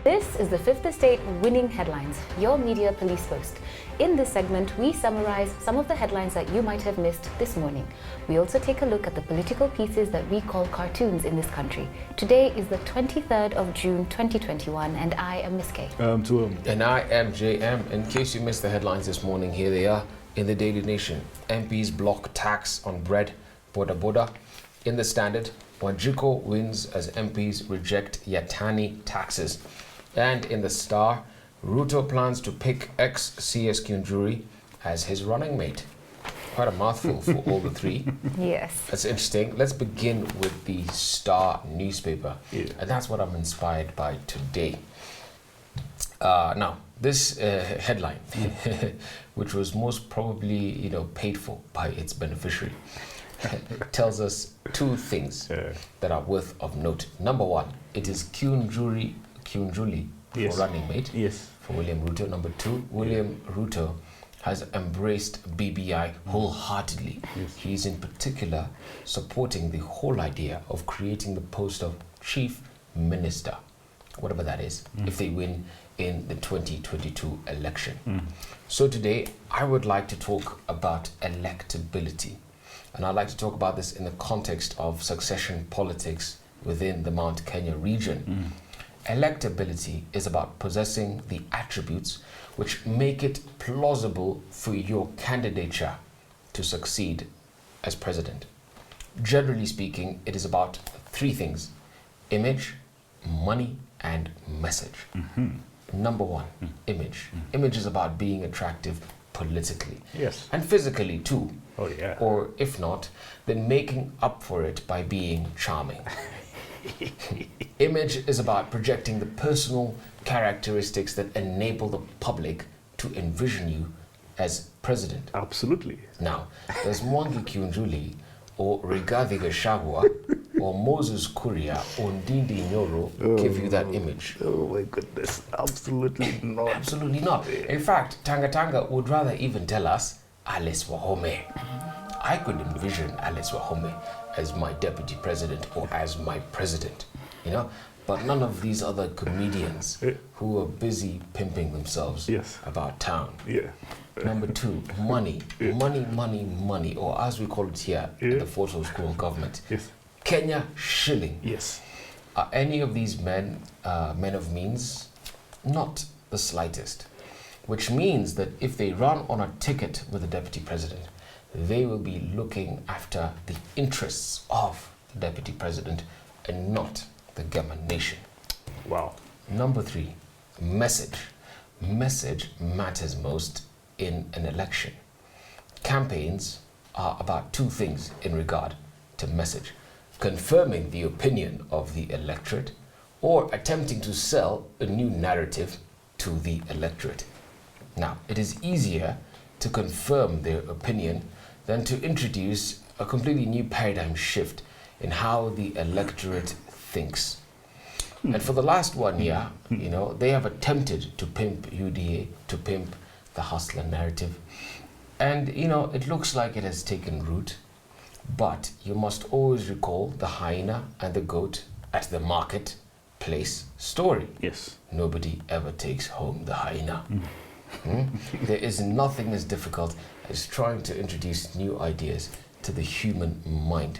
This is the Fifth Estate Winning Headlines, your media police post. In this segment, we summarize some of the headlines that you might have missed this morning. We also take a look at the political pieces that we call cartoons in this country. Today is the 23rd of June 2021, and I am Miss K. And I am JM. In case you missed the headlines this morning, here they are in the Daily Nation. MPs block tax on bread, boda boda. In the Standard, Wajiko wins as MPs reject Yatani taxes. And in the Star, Ruto plans to pick ex-CS Kunjuri as his running mate. Quite a mouthful for all the three. Yes. That's interesting. Let's begin with the Star newspaper. Yeah. And that's what I'm inspired by today. Now, this headline, which was most probably, paid for by its beneficiary, tells us two things that are worth of note. Number one, it is Kunjuli for running mate for William Ruto. Number two, William Ruto has embraced BBI wholeheartedly. He's in particular supporting the whole idea of creating the post of chief minister, whatever that is, if they win in the 2022 election. So today, I would like to talk about electability. And I'd like to talk about this in the context of succession politics within the Mount Kenya region. Electability is about possessing the attributes which make it plausible for your candidature to succeed as president. Generally speaking, it is about three things: image, money, and message. Number one, image. Image is about being attractive politically. Yes. And physically too. Oh, yeah. Or if not, then making up for it by being charming. Image is about projecting the personal characteristics that enable the public to envision you as president. Absolutely. Now, does Mwangi Kiunjuli or Rigathi Gachagua or Moses Kuria or Ndindi Nyoro give you that image? Oh my goodness, absolutely not. Absolutely not. In fact, Tanga would rather even tell us Alice Wahome. I could envision Alice Wahome as my deputy president or as my president, but none of these other comedians who are busy pimping themselves about town. Number two, money. Money, or as we call it here in the Photo School government, Kenya shilling. Are any of these men men of means? Not the slightest. Which means that if they run on a ticket with the deputy president, they will be looking after the interests of the deputy president and not the Gamma nation. Wow. Number three, message. Message matters most in an election. Campaigns are about two things in regard to message: confirming the opinion of the electorate or attempting to sell a new narrative to the electorate. Now, it is easier to confirm their opinion than to introduce a completely new paradigm shift in how the electorate thinks. And for the last 1 year, they have attempted to pimp UDA, to pimp the hustler narrative. And, it looks like it has taken root, but you must always recall the hyena and the goat at the marketplace story. Yes. Nobody ever takes home the hyena. There is nothing as difficult as trying to introduce new ideas to the human mind.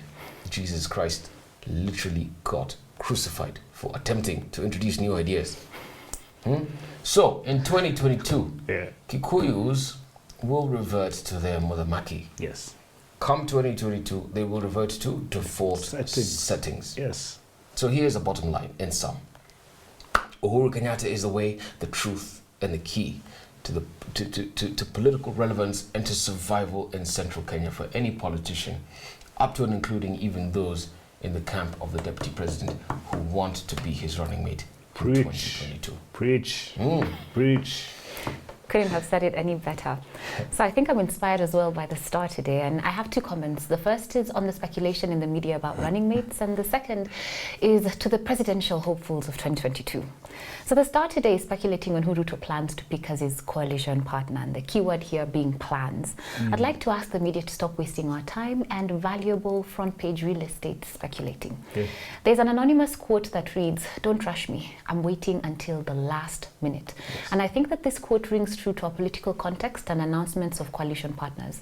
Jesus Christ literally got crucified for attempting to introduce new ideas. So, in 2022, Kikuyus will revert to their Mudamaki. Yes. Come 2022, they will revert to default settings. Yes. So here's the bottom line in sum. Uhuru Kenyatta is the way, the truth, and the key to political relevance and to survival in central Kenya for any politician, up to and including even those in the camp of the deputy president who want to be his running mate in 2022. Preach. Couldn't have said it any better. So I think I'm inspired as well by the Star today, and I have two comments. The first is on the speculation in the media about running mates, and the second is to the presidential hopefuls of 2022. So the Star today is speculating on who Ruto plans to pick as his coalition partner, and the keyword here being plans. I'd like to ask the media to stop wasting our time and valuable front page real estate speculating. There's an anonymous quote that reads, "Don't rush me, I'm waiting until the last minute." And I think that this quote rings true to our political context and announcements of coalition partners.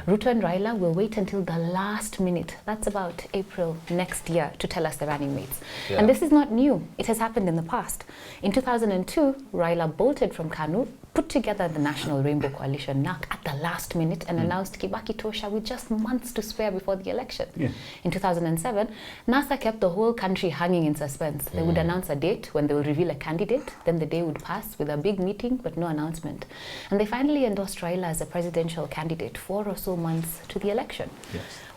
Ruto and Raila will wait until the last minute, that's about April next year, to tell us the running mates. And this is not new, it has happened in the past. In 2002, Raila bolted from KANU, put together the National Rainbow Coalition, NAC, at the last minute and announced Kibaki Tosha with just months to spare before the election. In 2007, NASA kept the whole country hanging in suspense. They would announce a date when they will reveal a candidate, then the day would pass with a big meeting but no announcement. And they finally endorsed Raila as a presidential candidate 4 or so months to the election.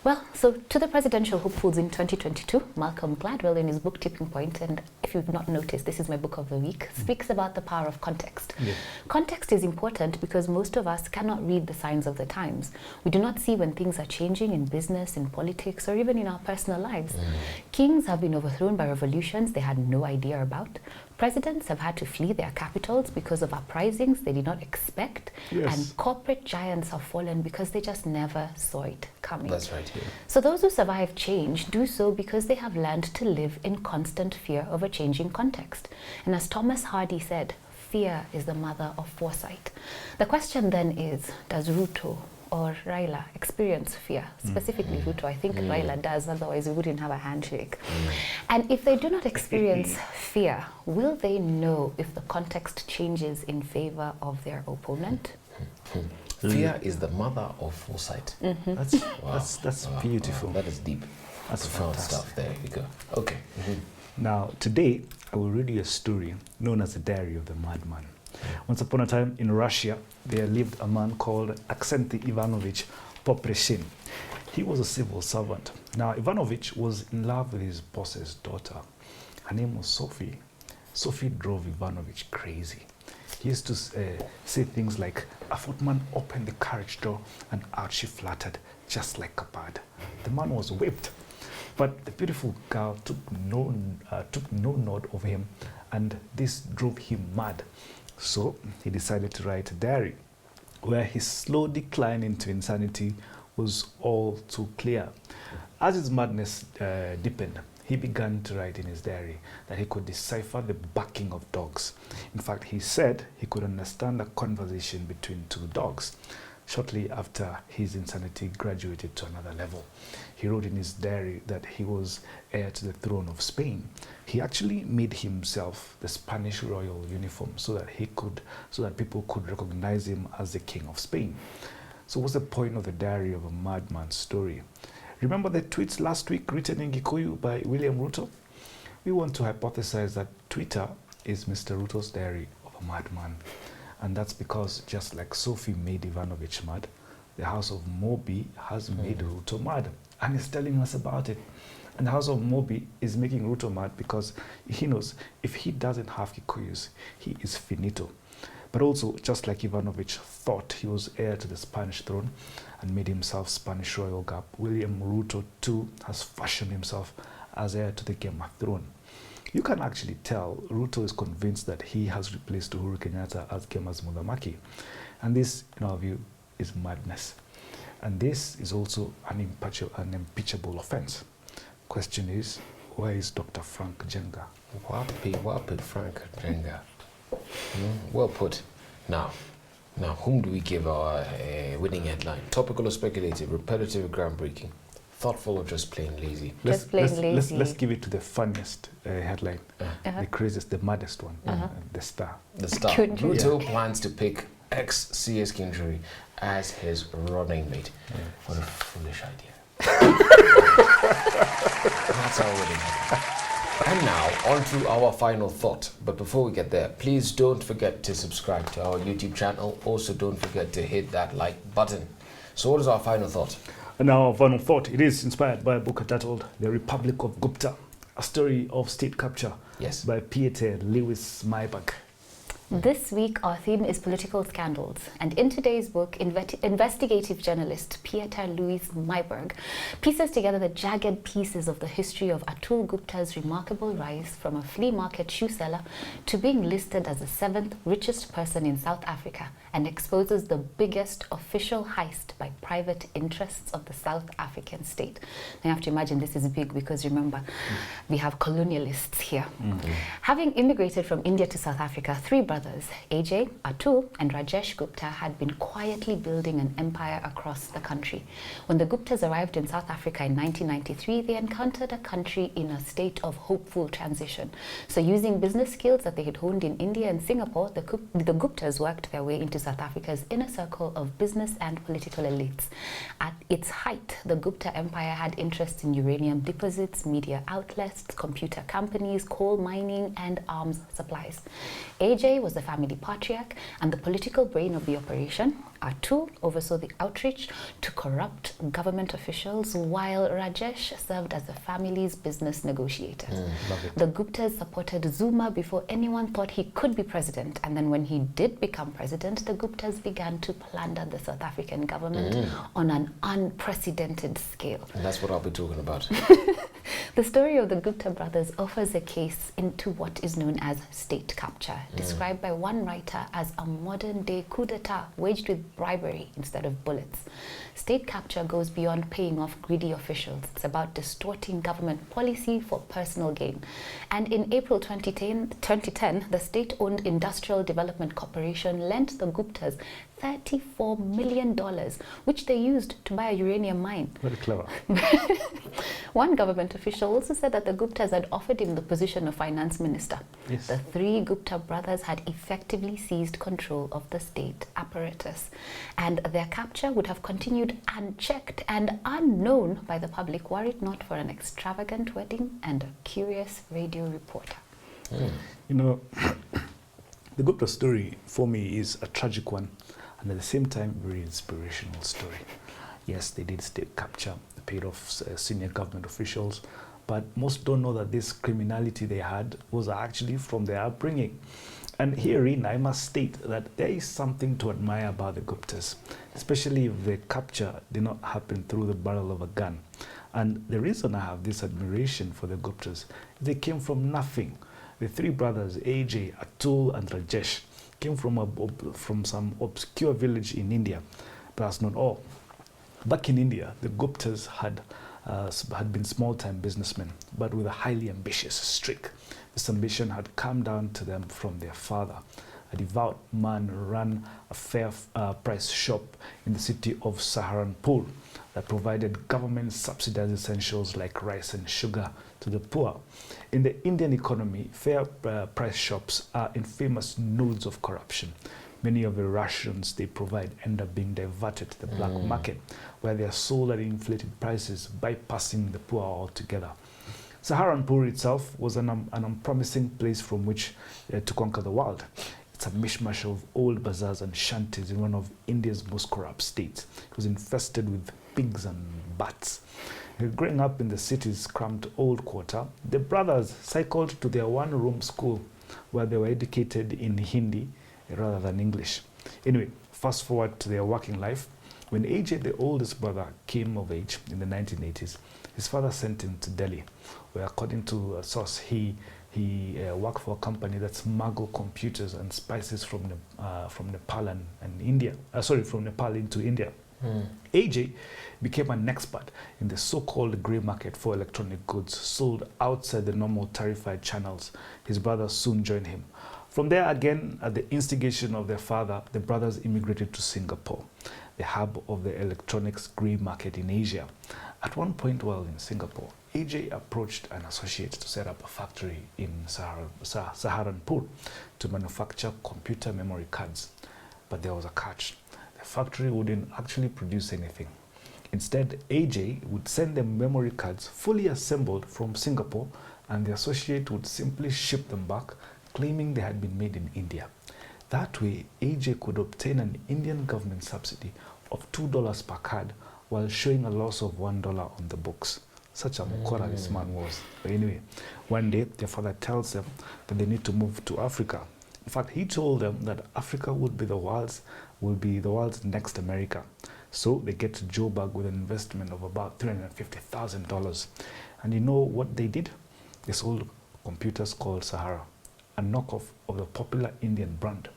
Well, so to the presidential hopefuls in 2022, Malcolm Gladwell in his book Tipping Point, and if you've not noticed, this is my book of the week, speaks about the power of context. Context is important because most of us cannot read the signs of the times. We do not see when things are changing in business, in politics, or even in our personal lives. Kings have been overthrown by revolutions they had no idea about. Presidents have had to flee their capitals because of uprisings they did not expect, and corporate giants have fallen because they just never saw it coming. That's right. So those who survive change do so because they have learned to live in constant fear of a changing context. And as Thomas Hardy said, fear is the mother of foresight. The question then is, does Ruto or Raila experience fear? Specifically Ruto, I think Raila does, otherwise we wouldn't have a handshake. And if they do not experience fear, will they know if the context changes in favor of their opponent? Fear is the mother of foresight. That's beautiful. That is deep. That's profound fantastic. stuff. There you go. Okay. Now, today, I will read you a story known as the Diary of the Madman. Once upon a time in Russia, there lived a man called Aksenti Ivanovich Popreshin. He was a civil servant. Now, Ivanovich was in love with his boss's daughter. Her name was Sophie. Sophie drove Ivanovich crazy. He used to say things like, "A footman opened the carriage door and out she fluttered, just like a bird." The man was whipped. But the beautiful girl took no note of him, and this drove him mad. So he decided to write a diary, where his slow decline into insanity was all too clear. As his madness deepened, he began to write in his diary that he could decipher the barking of dogs. In fact, he said he could understand a conversation between two dogs. Shortly after his insanity graduated to another level, he wrote in his diary that he was heir to the throne of Spain. He actually made himself the Spanish royal uniform so that people could recognize him as the king of Spain. So what's the point of the Diary of a Madman's story? Remember the tweets last week written in Gikuyu by William Ruto? We want to hypothesize that Twitter is Mr. Ruto's Diary of a Madman. And that's because just like Sophie made Ivanovich mad, the House of Mobi has made Ruto mad. And he's telling us about it. And the House of Mobi is making Ruto mad because he knows if he doesn't have Kikuyus, he is finito. But also, just like Ivanovich thought he was heir to the Spanish throne and made himself Spanish royal guard, William Ruto too has fashioned himself as heir to the Gema throne. You can actually tell Ruto is convinced that he has replaced Uhuru Kenyatta as Gema's Mudhamaki. And this, in our view, is madness. And this is also an impeachable offense. Question is, where is Dr. Frank Jenga? Wapi Frank Jenga. Well put. Now, whom do we give our winning headline? Topical or speculative, repetitive or groundbreaking, thoughtful or just plain lazy? Just plain lazy. Let's give it to the funniest headline, the craziest, the maddest one, the Star. The Star. Ruto plans to pick ex-CS Kinjuri as his running mate. What a foolish idea. That's our winning headline. And now, on to our final thought. But before we get there, please don't forget to subscribe to our YouTube channel. Also, don't forget to hit that like button. So what is our final thought? And now, our final thought, it is inspired by a book titled The Republic of Gupta, a story of state capture by Pieter Lewis Maybach. This week, our theme is political scandals. And in today's book, investigative journalist Pieter Louis Myburgh pieces together the jagged pieces of the history of Atul Gupta's remarkable rise from a flea market shoe seller to being listed as the 7th richest person in South Africa, and exposes the biggest official heist by private interests of the South African state. Now you have to imagine this is big because remember, we have colonialists here. Having immigrated from India to South Africa, 3 brothers, AJ, Atul, and Rajesh Gupta, had been quietly building an empire across the country. When the Guptas arrived in South Africa in 1993, they encountered a country in a state of hopeful transition. So using business skills that they had honed in India and Singapore, the Guptas worked their way into South Africa's inner circle of business and political elites. At its height, the Gupta empire had interests in uranium deposits, media outlets, computer companies, coal mining, and arms supplies. AJ was the family patriarch and the political brain of the operation. Atul oversaw the outreach to corrupt government officials, while Rajesh served as the family's business negotiator. The Guptas supported Zuma before anyone thought he could be president, and then when he did become president, the Guptas began to plunder the South African government on an unprecedented scale. And that's what I'll be talking about. The story of the Gupta brothers offers a case into what is known as state capture, described by one writer as a modern-day coup d'etat waged with bribery instead of bullets. State capture goes beyond paying off greedy officials. It's about distorting government policy for personal gain. And in April 2010, the state-owned Industrial Development Corporation lent the Guptas $34 million, which they used to buy a uranium mine. Very clever. One government official also said that the Guptas had offered him the position of finance minister. Yes. The 3 Gupta brothers had effectively seized control of the state apparatus, and their capture would have continued unchecked and unknown by the public were it not for an extravagant wedding and a curious radio reporter. You know, the Gupta story for me is a tragic one, and at the same time, very inspirational story. Yes, they did state capture, they paid off senior government officials, but most don't know that this criminality they had was actually from their upbringing. And herein, I must state that there is something to admire about the Guptas, especially if the capture did not happen through the barrel of a gun. And the reason I have this admiration for the Guptas, they came from nothing. The 3 brothers, AJ, Atul, and Rajesh, came from some obscure village in India. But that's not all. Back in India, the Guptas had been small-time businessmen, but with a highly ambitious streak. This ambition had come down to them from their father. A devout man ran a fair price shop in the city of Saharanpur that provided government-subsidized essentials like rice and sugar to the poor. In the Indian economy, fair price shops are infamous nodes of corruption. Many of the rations they provide end up being diverted to the black market, where they are sold at inflated prices, bypassing the poor altogether. Saharanpur itself was an unpromising place from which to conquer the world. It's a mishmash of old bazaars and shanties in one of India's most corrupt states. It was infested with pigs and bats. Growing up in the city's cramped old quarter, the brothers cycled to their one-room school where they were educated in Hindi rather than English. Anyway, fast forward to their working life. When AJ, the oldest brother, came of age in the 1980s, his father sent him to Delhi, where, according to a source, he worked for a company that smuggled computers and spices from Nepal and India. From Nepal into India. AJ became an expert in the so-called grey market for electronic goods sold outside the normal tarified channels. His brother soon joined him. From there, again, at the instigation of their father, the brothers immigrated to Singapore, the hub of the electronics grey market in Asia. At one point while in Singapore, AJ approached an associate to set up a factory in Saharanpur to manufacture computer memory cards. But there was a catch. The factory wouldn't actually produce anything. Instead, AJ would send them memory cards fully assembled from Singapore, and the associate would simply ship them back, claiming they had been made in India. That way, AJ could obtain an Indian government subsidy of $2 per card while showing a loss of $1 on the books. Such a mukora this man was. But anyway, one day, their father tells them that they need to move to Africa. In fact, he told them that Africa will be the world's next America. So they get to Joburg with an investment of about $350,000. And you know what they did? They sold computers called Sahara, a knockoff of the popular Indian brand.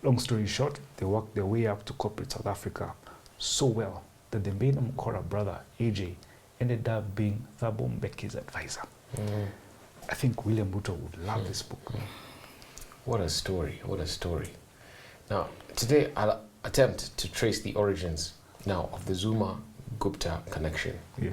Long story short, they worked their way up to corporate South Africa so well that the main Mkora brother, AJ, ended up being Thabo Mbeki's advisor. I think William Ruto would love this book. What a story, what a story. Now, today I'll attempt to trace the origins now of the Zuma-Gupta connection. Yeah.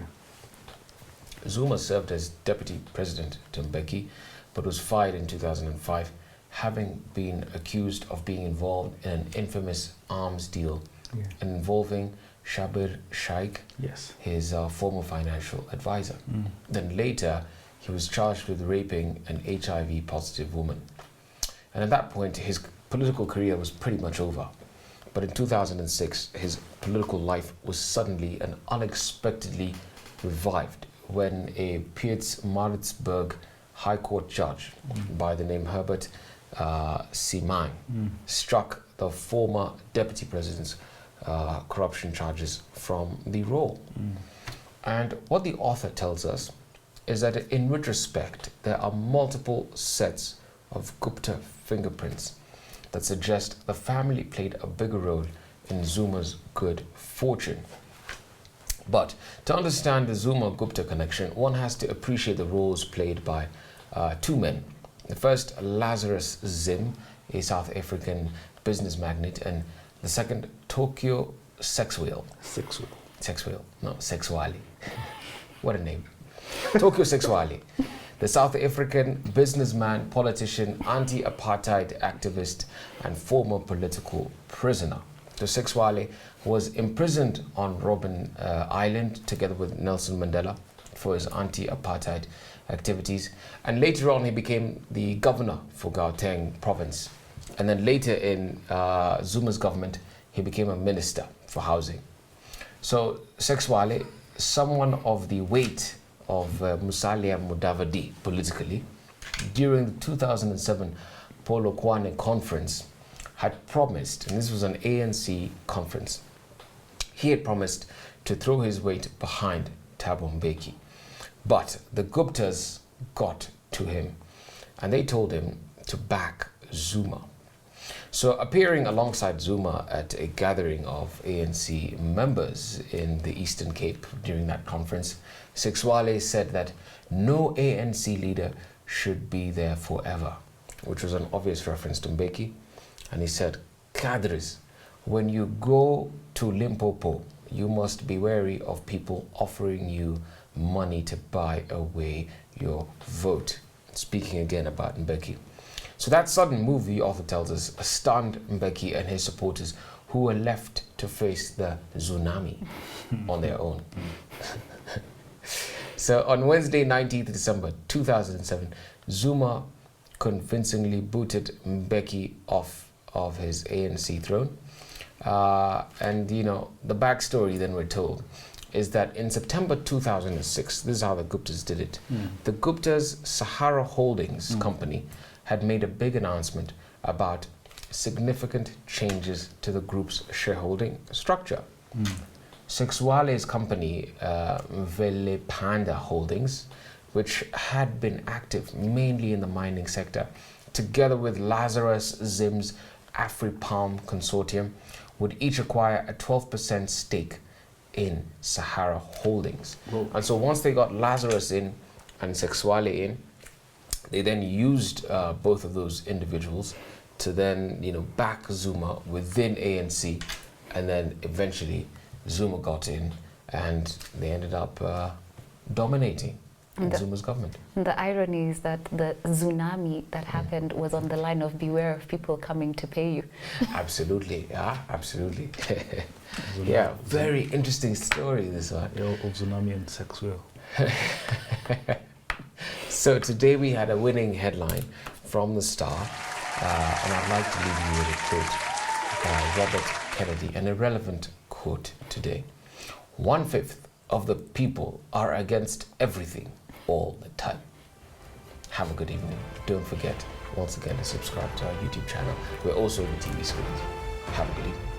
Zuma served as deputy president to Mbeki, but was fired in 2005, having been accused of being involved in an infamous arms deal involving Shabir Shaikh, his former financial advisor. Then later, he was charged with raping an HIV-positive woman. And at that point, his political career was pretty much over. But in 2006, his political life was suddenly and unexpectedly revived when a Pietermaritzburg High Court judge by the name Herbert Simang struck the former deputy president's corruption charges from the role. And what the author tells us is that in retrospect, there are multiple sets of Gupta fingerprints that suggest the family played a bigger role in Zuma's good fortune. But to understand the Zuma-Gupta connection, one has to appreciate the roles played by two men. The first, Lazarus Zim, a South African business magnate, and the second, Tokyo Sexwale. Sexwale, no, Sexwale. What a name. Tokyo Sexwale, the South African businessman, politician, anti-apartheid activist, and former political prisoner. The Sexwale was imprisoned on Robben Island together with Nelson Mandela for his anti-apartheid activities. And later on, he became the governor for Gauteng province. And then later in Zuma's government, he became a minister for housing. So Sexwale, someone of the weight of Musalia Mudavadi politically, during the 2007 Polokwane conference, had promised, and this was an ANC conference, he had promised to throw his weight behind Thabo Mbeki. But the Guptas got to him and they told him to back Zuma. So appearing alongside Zuma at a gathering of ANC members in the Eastern Cape during that conference, Sexwale said that no ANC leader should be there forever, which was an obvious reference to Mbeki. And he said, cadres, when you go to Limpopo, you must be wary of people offering you money to buy away your vote. Speaking again about Mbeki. So that sudden move, the author tells us, stunned Mbeki and his supporters, who were left to face the tsunami on their own. So on Wednesday, 19th December 2007, Zuma convincingly booted Mbeki off of his ANC throne. And you know, the backstory then we're told is that in September 2006, this is how the Guptas did it. The Guptas' Sahara Holdings company had made a big announcement about significant changes to the group's shareholding structure. Sexwale's company, Vele Panda Holdings, which had been active mainly in the mining sector, together with Lazarus Zim's AfriPalm Consortium, would each acquire a 12% stake in Sahara Holdings. Whoa. And so once they got Lazarus in and Sexwale in, they then used both of those individuals to then, you know, back Zuma within ANC, and then eventually Zuma got in and they ended up dominating Zuma's government. The irony is that the tsunami that happened was on the line of beware of people coming to pay you. Absolutely, yeah, absolutely. Yeah, very interesting story, this one. Yeah, of tsunami and Sexwale. So today we had a winning headline from the Star, and I'd like to leave you with a quote by Robert Kennedy, an irrelevant quote today. 1/5 of the people are against everything all the time. Have a good evening. Don't forget, once again to subscribe to our YouTube channel. We're also on the TV screens. Have a good evening.